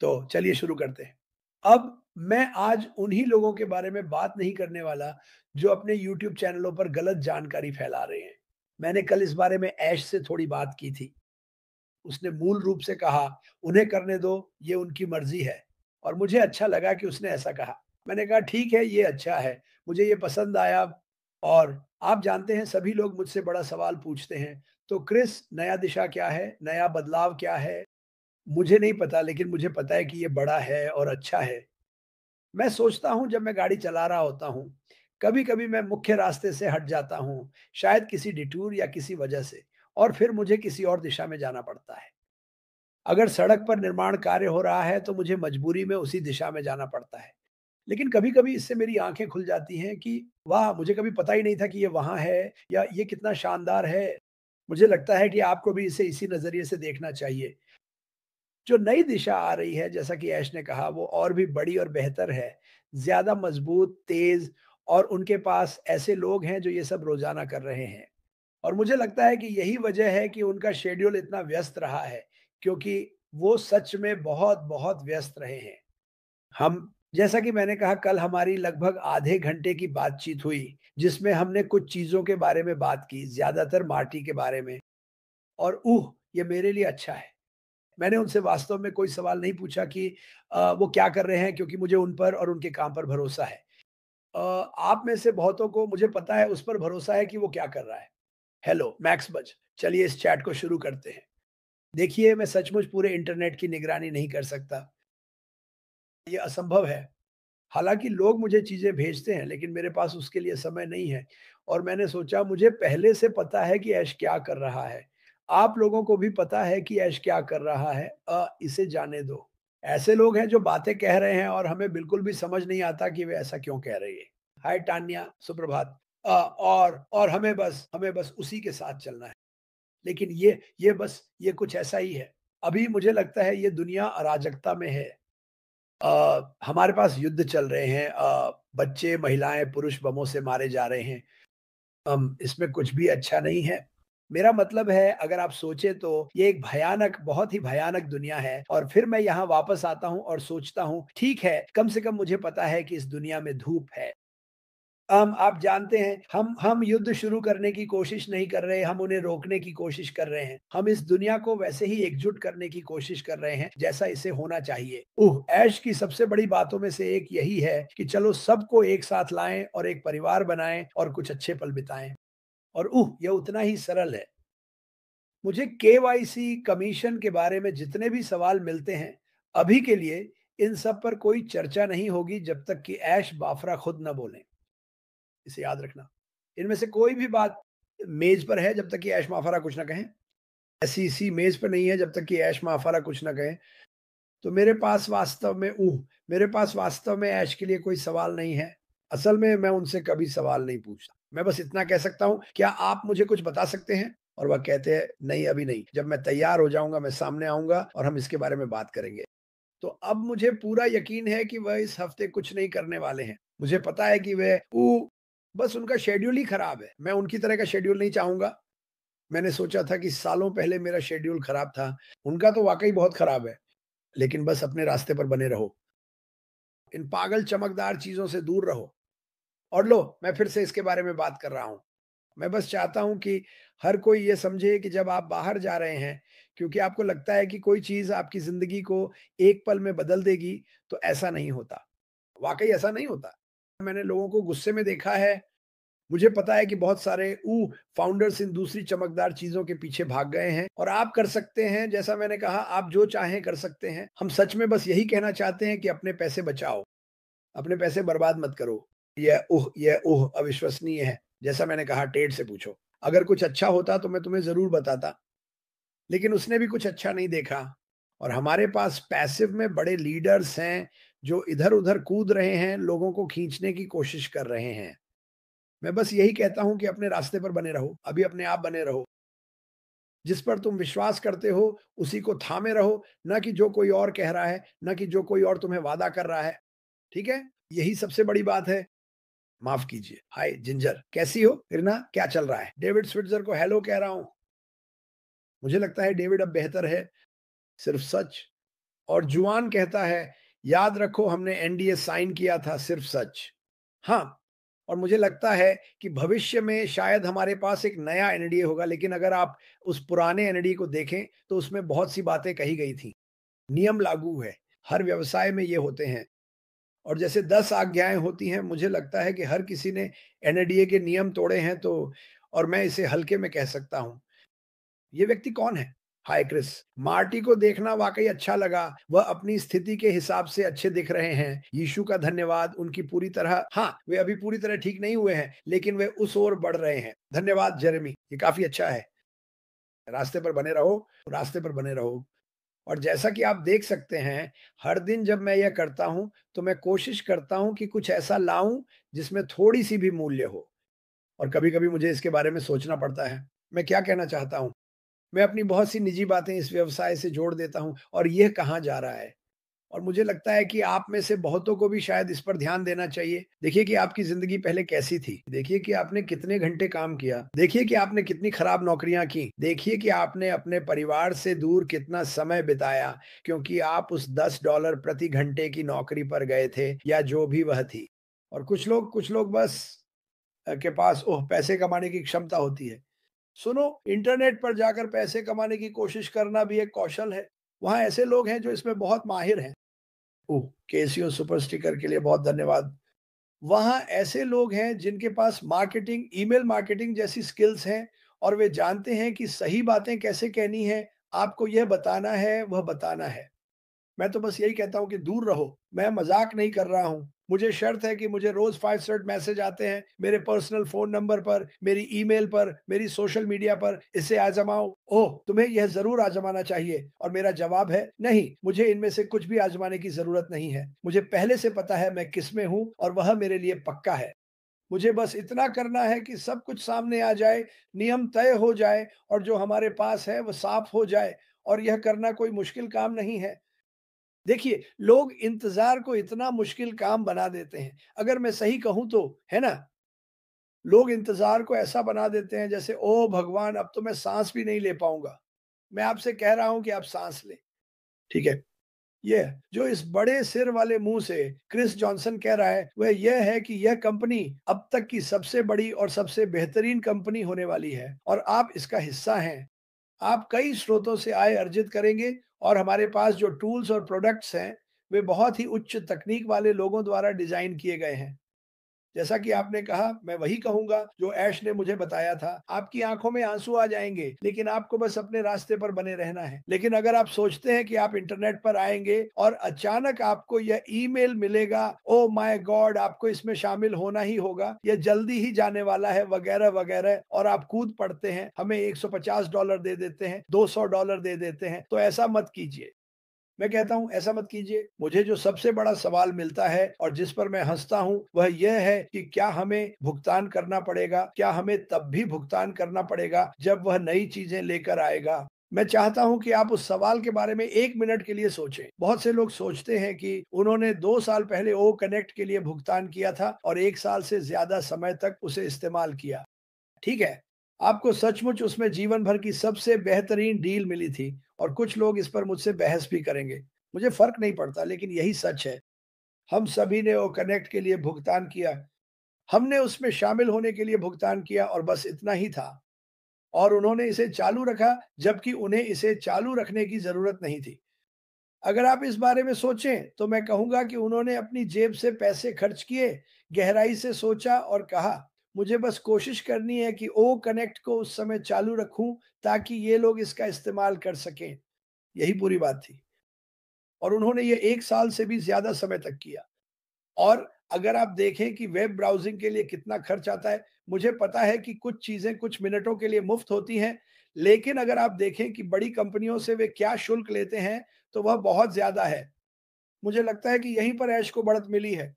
तो चलिए शुरू करते हैं। अब मैं आज उन्हीं लोगों के बारे में बात नहीं करने वाला जो अपने यूट्यूब चैनलों पर गलत जानकारी फैला रहे हैं। मैंने कल इस बारे में ऐश से थोड़ी बात की थी। उसने मूल रूप से कहा, "उन्हें करने दो, ये उनकी मर्ज़ी है।" और मुझे अच्छा लगा कि उसने ऐसा कहा। मैंने कहा, "ठीक है, ये अच्छा है, मुझे ये पसंद आया।" और आप जानते हैं सभी लोग मुझसे बड़ा सवाल पूछते हैं, "तो क्रिस नया दिशा क्या है? नया बदलाव क्या है?" मुझे नहीं पता लेकिन मुझे पता है कि ये बड़ा है और अच्छा है। मैं सोचता हूँ जब मैं गाड़ी चला रहा होता हूँ, कभी-कभी मैं मुख्य रास्ते से हट जाता हूँ, शायद किसी डिटूर या किसी वजह से और फिर मुझे किसी और दिशा में जाना पड़ता है। अगर सड़क पर निर्माण कार्य हो रहा है तो मुझे मजबूरी में उसी दिशा में जाना पड़ता है। लेकिन कभी-कभी इससे मेरी आँखें खुल जाती हैं कि वाह! मुझे कभी पता ही नहीं था कि ये वहाँ है या ये कितना शानदार है। मुझे लगता है कि आपको भी इसे इसी नज़रिए से देखना चाहिए। जो नई दिशा आ रही है जैसा कि ऐश ने कहा वो और भी बड़ी और बेहतर है। ज़्यादा मज़बूत, तेज़ और उनके पास ऐसे लोग हैं जो ये सब रोज़ाना कर रहे हैं। और मुझे लगता है कि यही वजह है कि उनका शेड्यूल इतना व्यस्त रहा है, क्योंकि वो सच में बहुत-बहुत व्यस्त रहे हैं। हम जैसा कि मैंने कहा कल हमारी लगभग आधे घंटे की बातचीत हुई, जिसमें हमने कुछ चीज़ों के बारे में बात की, ज़्यादातर मार्टी के बारे में और ये मेरे लिए अच्छा है। मैंने उनसे वास्तव में कोई सवाल नहीं पूछा कि वो क्या कर रहे हैं क्योंकि मुझे उन पर और उनके काम पर भरोसा है। आप में से बहुतों को मुझे पता है उस पर भरोसा है कि वो क्या कर रहा है। हेलो मैक्स बज, चलिए इस चैट को शुरू करते हैं। देखिए मैं सचमुच पूरे इंटरनेट की निगरानी नहीं कर सकता, ये असंभव है। हालाँकि लोग मुझे चीज़ें भेजते हैं लेकिन मेरे पास उसके लिए समय नहीं है और मैंने सोचा मुझे पहले से पता है कि ऐश क्या कर रहा है। आप लोगों को भी पता है कि ऐश क्या कर रहा है, इसे जाने दो। ऐसे लोग हैं जो बातें कह रहे हैं और हमें बिल्कुल भी समझ नहीं आता कि वे ऐसा क्यों कह रहे हैं। हाय टान्या, सुप्रभात। और हमें बस उसी के साथ चलना है। लेकिन ये कुछ ऐसा ही है। अभी मुझे लगता है ये दुनिया अराजकता में है। हमारे पास युद्ध चल रहे हैं, बच्चे, महिलाएँ, पुरुष बमों से मारे जा रहे हैं। इसमें कुछ भी अच्छा नहीं है। मेरा मतलब है अगर आप सोचें तो ये एक भयानक बहुत ही भयानक दुनिया है और फिर मैं यहाँ वापस आता हूँ और सोचता हूँ, ठीक है, कम से कम मुझे पता है कि इस दुनिया में धूप है। आप जानते हैं हम युद्ध शुरू करने की कोशिश नहीं कर रहे, हम उन्हें रोकने की कोशिश कर रहे हैं। हम इस दुनिया को वैसे ही एकजुट करने की कोशिश कर रहे हैं, जैसा इसे होना चाहिए। ऐश की सबसे बड़ी बातों में से एक यही है कि चलो सबको एक साथ लाएँ और एक परिवार बनाएँ और कुछ अच्छे पल बिताएँ। और ये उतना ही सरल है। मुझे केवाईसी कमीशन के बारे में जितने भी सवाल मिलते हैं, अभी के लिए इन सब पर कोई चर्चा नहीं होगी जब तक कि ऐश बाफरा खुद न बोलें। इसे याद रखना। इनमें से कोई भी बात मेज़ पर है जब तक कि ऐश माफ़ारा कुछ ना कहें। ऐसी-सी मेज़ पे नहीं है जब तक कि ऐश माफ़ारा कुछ ना कहें। तो मेरे पास वास्तव में ऐश के लिए कोई सवाल नहीं है। असल में मैं उनसे कभी सवाल नहीं पूछता। मैं बस इतना कह सकता हूँ, "क्या आप मुझे कुछ बता सकते हैं?" और वह कहते हैं, "नहीं, अभी नहीं। जब मैं तैयार हो जाऊँगा, मैं सामने आऊँगा और हम इसके बारे में बात करेंगे।" तो अब मुझे पूरा यकीन है कि वह इस हफ्ते कुछ नहीं करने वाले हैं। मुझे पता है कि बस उनका शेड्यूल ही खराब है। मैं उनकी तरह का शेड्यूल नहीं चाहूँगा। मैंने सोचा था कि सालों पहले मेरा शेड्यूल खराब था। उनका तो वाक़ई बहुत खराब है। लेकिन बस अपने रास्ते पर बने रहो। इन पागल चमकदार चीज़ों से दूर रहो। और लो, मैं फिर से इसके बारे में बात कर रहा हूँ। मैं बस चाहता हूँ कि हर कोई ये समझे कि जब आप बाहर जा रहे हैं, क्योंकि आपको लगता है कि कोई चीज़ आपकी ज़िंदगी को एक पल में बदल देगी, तो ऐसा नहीं होता। वाक़ई ऐसा नहीं होता। मैंने लोगों को गुस्से में देखा है। मुझे पता है कि बहुत सारे फाउंडर्स इन दूसरी चमकदार चीज़ों के पीछे भाग गए हैं और आप कर सकते हैं, जैसा मैंने कहा, आप जो चाहें कर सकते हैं। हम सच में बस यही कहना चाहते हैं कि अपने पैसे बचाओ, अपने पैसे बर्बाद मत करो। यह अविश्वसनीय है। जैसा मैंने कहा, टेड से पूछो। अगर कुछ अच्छा होता तो मैं तुम्हें ज़रूर बताता, लेकिन उसने भी कुछ अच्छा नहीं देखा और हमारे पास पैसिव में बड़े लीडर्स हैं, जो इधर-उधर कूद रहे हैं, लोगों को खींचने की कोशिश कर रहे हैं। मैं बस यही कहता हूँ कि अपने रास्ते पर बने रहो, अभी अपने आप बने रहो। जिस पर तुम विश्वास करते हो, उसी को थामे रहो, ना कि जो कोई और कह रहा है, ना कि जो कोई और तुम्हें वादा कर रहा है। ठीक है? यही सबसे बड़ी बात है। माफ़ कीजिए। हाय जिंजर, कैसी हो? इरना, क्या चल रहा है? डेविड स्विट्ज़र को हेलो कह रहा हूँ। मुझे लगता है डेविड अब बेहतर है। सिर्फ सच और जुआन कहता है, याद रखो हमने एनडीए साइन किया था सिर्फ सच। हाँ, और मुझे लगता है कि भविष्य में शायद हमारे पास एक नया एनडीए होगा, लेकिन अगर आप उस पुराने एनडीए को देखें तो उसमें बहुत सी बातें कही गई थी। नियम लागू है, हर व्यवसाय में ये होते हैं। और जैसे 10 आज्ञाएँ होती हैं, मुझे लगता है कि हर किसी ने एनएडीए के नियम तोड़े हैं, तो और मैं इसे हल्के में कह सकता हूँ। ये व्यक्ति कौन है? हाय क्रिस। मार्टी को देखना वाक़ई अच्छा लगा। वह अपनी स्थिति के हिसाब से अच्छे दिख रहे हैं। यीशु का धन्यवाद उनकी पूरी तरह हाँ, वे अभी पूरी तरह ठीक नहीं हुए हैं, लेकिन वे उस ओर बढ़ रहे हैं। धन्यवाद जेरेमी, ये काफ़ी अच्छा है। रास्ते पर बने रहो, रास्ते पर बने रहो। और जैसा कि आप देख सकते हैं, हर दिन जब मैं यह करता हूँ, तो मैं कोशिश करता हूँ कि कुछ ऐसा लाऊँ, जिसमें थोड़ी-सी भी मूल्य हो। और कभी-कभी मुझे इसके बारे में सोचना पड़ता है। मैं क्या कहना चाहता हूँ? मैं अपनी बहुत सी निजी बातें इस व्यवसाय से जोड़ देता हूँ और ये कहाँ जा रहा है? और मुझे लगता है कि आप में से बहुतों को भी शायद इस पर ध्यान देना चाहिए। देखिए कि आपकी ज़िंदगी पहले कैसी थी। देखिए कि आपने कितने घंटे काम किया। देखिए कि आपने कितनी खराब नौकरियाँ की। देखिए कि आपने अपने परिवार से दूर कितना समय बिताया, क्योंकि आप उस $10 प्रति घंटे की नौकरी पर गए थे या जो भी वह थी। और कुछ लोग बस के पास पैसे कमाने की क्षमता होती है। सुनो, इंटरनेट पर जाकर पैसे कमाने की कोशिश करना भी एक कौशल है। वहाँ ऐसे लोग हैं जो इसमें बहुत माहिर हैं। ओह! केसीओ सुपर स्टिकर के लिए बहुत धन्यवाद। वहाँ ऐसे लोग हैं जिनके पास मार्केटिंग, ईमेल मार्केटिंग जैसी स्किल्स हैं और वे जानते हैं कि सही बातें कैसे कहनी है, आपको यह बताना है, वह बताना है। मैं तो बस यही कहता हूँ कि दूर रहो। मैं मज़ाक नहीं कर रहा हूँ। मुझे शर्त है कि मुझे रोज़ 5 स्टार मैसेज आते हैं मेरे पर्सनल फ़ोन नंबर पर, मेरी ईमेल पर, मेरी सोशल मीडिया पर, इसे आज़माओ। ओह! तुम्हें यह ज़रूर आज़माना चाहिए। और मेरा जवाब है, नहीं, मुझे इनमें से कुछ भी आज़माने की ज़रूरत नहीं है। मुझे पहले से पता है मैं किसमें हूँ और वह मेरे लिए पक्का है। मुझे बस इतना करना है कि सब कुछ सामने आ जाए, नियम तय हो जाए और जो हमारे पास है वो साफ़ हो जाए, और यह करना कोई मुश्किल काम नहीं है। देखिए, लोग इंतज़ार को इतना मुश्किल काम बना देते हैं। अगर मैं सही कहूँ तो, है ना? लोग इंतज़ार को ऐसा बना देते हैं जैसे ओह भगवान! अब तो मैं साँस भी नहीं ले पाऊँगा। मैं आपसे कह रहा हूँ कि आप साँस लें, ठीक है? ये जो इस बड़े सिर वाले मुँह से क्रिस जॉनसन कह रहा है, वह यह है कि यह कंपनी अब तक की सबसे बड़ी और सबसे बेहतरीन कंपनी होने वाली है और आप इसका हिस्सा हैं। आप कई स्रोतों से आय अर्जित करेंगे और हमारे पास जो टूल्स और प्रोडक्ट्स हैं, वे बहुत ही उच्च तकनीक वाले लोगों द्वारा डिज़ाइन किए गए हैं। जैसा कि आपने कहा, मैं वही कहूँगा जो ऐश ने मुझे बताया था। आपकी आँखों में आँसू आ जाएँगे, लेकिन आपको बस अपने रास्ते पर बने रहना है। लेकिन अगर आप सोचते हैं कि आप इंटरनेट पर आएँगे और अचानक आपको यह ईमेल मिलेगा, ओह माय गॉड! आपको इसमें शामिल होना ही होगा, यह जल्दी ही जाने वाला है वगैरह-वगैरह, और आप कूद पड़ते हैं, हमें $150 दे देते हैं, $200 दे देते हैं, तो ऐसा मत कीजिए। मैं कहता हूँ ऐसा मत कीजिए। मुझे जो सबसे बड़ा सवाल मिलता है और जिस पर मैं हँसता हूँ, वह यह है कि क्या हमें भुगतान करना पड़ेगा? क्या हमें तब भी भुगतान करना पड़ेगा जब वह नई चीज़ें लेकर आएगा? मैं चाहता हूँ कि आप उस सवाल के बारे में 1 मिनट के लिए सोचें। बहुत से लोग सोचते हैं कि उन्होंने 2 साल पहले ओ कनेक्ट के लिए भुगतान किया था और 1 साल से ज़्यादा समय तक उसे इस्तेमाल किया। ठीक है, आपको सचमुच उसमें जीवन भर की सबसे बेहतरीन डील मिली थी और कुछ लोग इस पर मुझसे बहस भी करेंगे। मुझे फ़र्क नहीं पड़ता, लेकिन यही सच है। हम सभी ने वो कनेक्ट के लिए भुगतान किया। हमने उसमें शामिल होने के लिए भुगतान किया और बस इतना ही था। और उन्होंने इसे चालू रखा, जबकि उन्हें इसे चालू रखने की ज़रूरत नहीं थी। अगर आप इस बारे में सोचें, तो मैं कहूँगा कि उन्होंने अपनी जेब से पैसे खर्च किए, गहराई से सोचा और कहा, मुझे बस कोशिश करनी है कि ओ कनेक्ट को उस समय चालू रखूँ ताकि ये लोग इसका इस्तेमाल कर सकें। यही पूरी बात थी। और उन्होंने ये 1 साल से भी ज़्यादा समय तक किया। और अगर आप देखें कि वेब ब्राउज़िंग के लिए कितना खर्च आता है, मुझे पता है कि कुछ चीज़ें कुछ मिनटों के लिए मुफ़्त होती हैं, लेकिन अगर आप देखें कि बड़ी कंपनियों से वे क्या शुल्क लेते हैं, तो वह बहुत ज़्यादा है। मुझे लगता है कि यहीं पर ऐश को बढ़त मिली है।